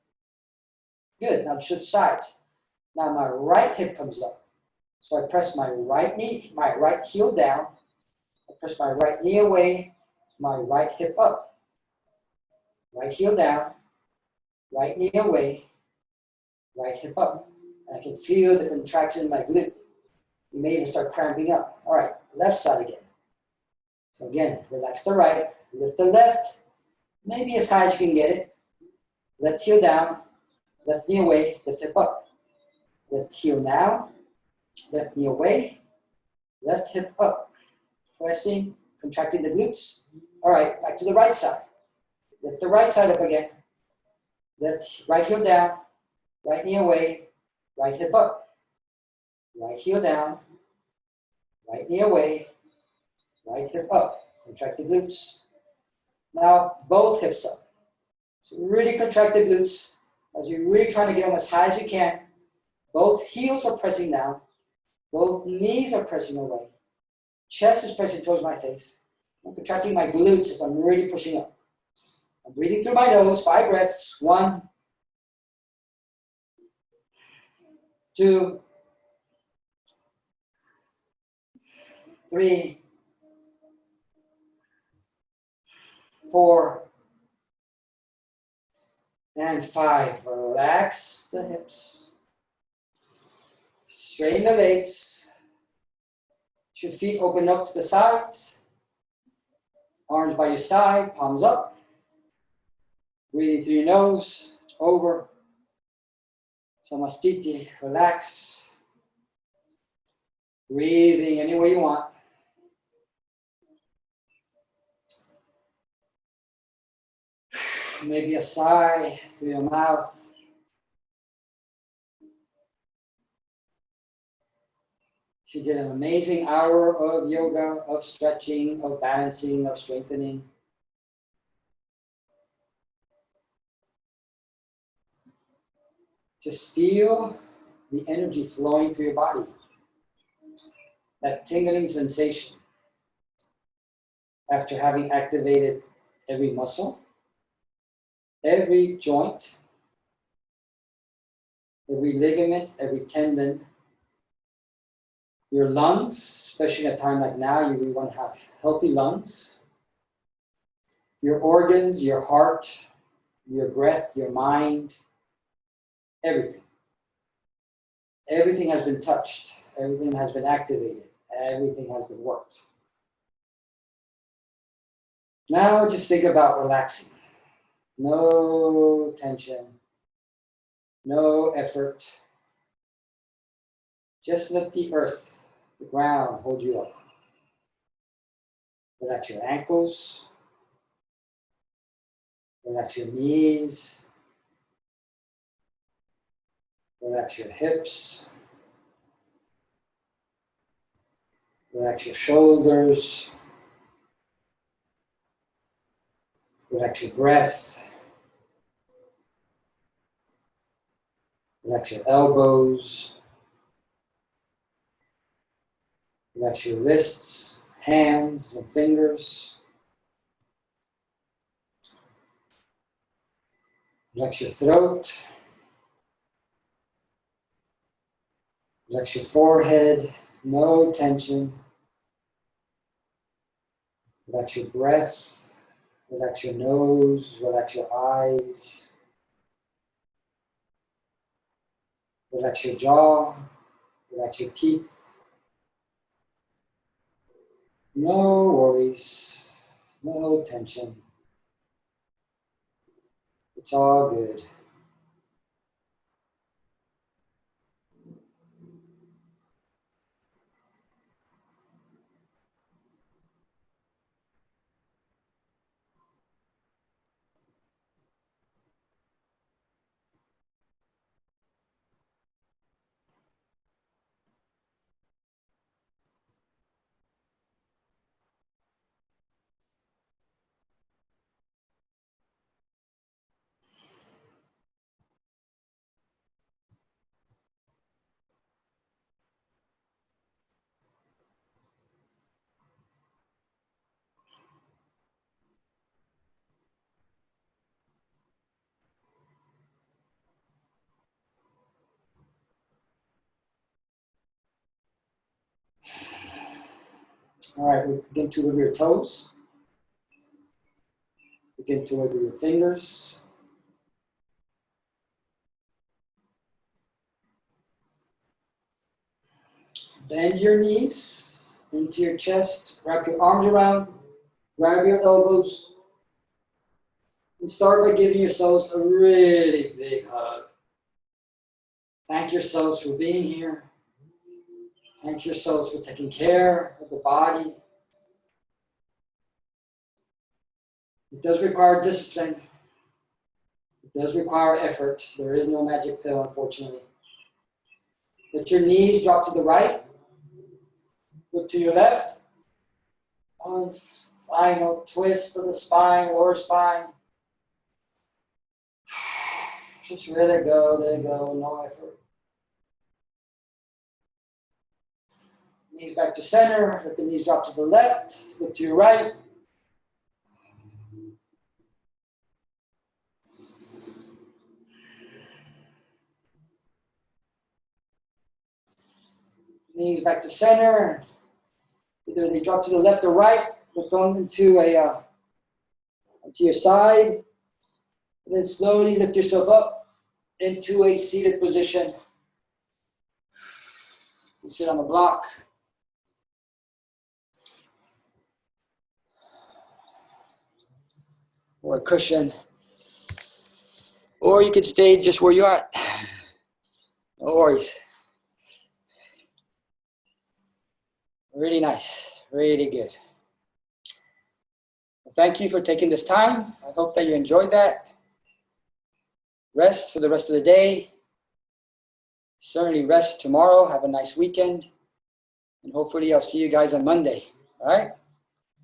Good. Now switch sides. Now my right hip comes up. So I press my right heel down. I press my right knee away, my right hip up. Right heel down, right knee away, right hip up. And I can feel the contraction in my glute. You may even start cramping up. All right, left side again. So again, relax the right, lift the left, maybe as high as you can get it. Left heel down, left knee away, left hip up. Left heel down, left knee away, left hip up. Pressing, contracting the glutes. All right, back to the right side. Lift the right side up again. Right heel down, right knee away, right hip up. Right heel down, right knee away, right hip up. Contract the glutes. Now both hips up. So really contract the glutes as you're really trying to get them as high as you can. Both heels are pressing down. Both knees are pressing away. Chest is pressing towards my face. I'm contracting my glutes as I'm really pushing up. I'm breathing through my nose, 5 breaths. 1, 2, 3, 4, and 5. Relax the hips. Straighten the legs. Your feet open up to the sides. Arms by your side, palms up. Breathing through your nose. It's over. Samastiti, relax. Breathing any way you want. Maybe a sigh through your mouth. You did an amazing hour of yoga, of stretching, of balancing, of strengthening. Just feel the energy flowing through your body. That tingling sensation after having activated every muscle, every joint, every ligament, every tendon. Your lungs, especially at a time like now, you really want to have healthy lungs. your organs, your heart, your breath, your mind, everything. Everything has been touched. Everything has been activated. Everything has been worked. Now just think about relaxing. No tension, no effort. Just let the earth, the ground, hold you up. Relax your ankles. Relax your knees. Relax your hips. Relax your shoulders. Relax your breath. Relax your elbows. Relax your wrists, hands, and fingers. Relax your throat. Relax your forehead. No tension. Relax your breath. Relax your nose. Relax your eyes. Relax your jaw. Relax your teeth. No worries. No tension. It's all good. All right, we begin to wiggle your toes. Begin to wiggle your fingers. Bend your knees into your chest. Wrap your arms around. Grab your elbows. And start by giving yourselves a really big hug. Thank yourselves for being here. Thank yourselves for taking care of the body. It does require discipline. It does require effort. There is no magic pill, unfortunately. Let your knees drop to the right. Look to your left. One final twist of the spine, lower spine. Just let it go, no effort. Knees back to center. Let the knees drop to the left. Look to your right. Knees back to center. Either they drop to the left or right. Look on into your side. And then slowly lift yourself up into a seated position. You sit on the block. Or a cushion. Or you could stay just where you are. No worries. Really nice. Really good. Well, thank you for taking this time. I hope that you enjoyed that. Rest for the rest of the day. Certainly rest tomorrow. Have a nice weekend. And hopefully I'll see you guys on Monday. All right?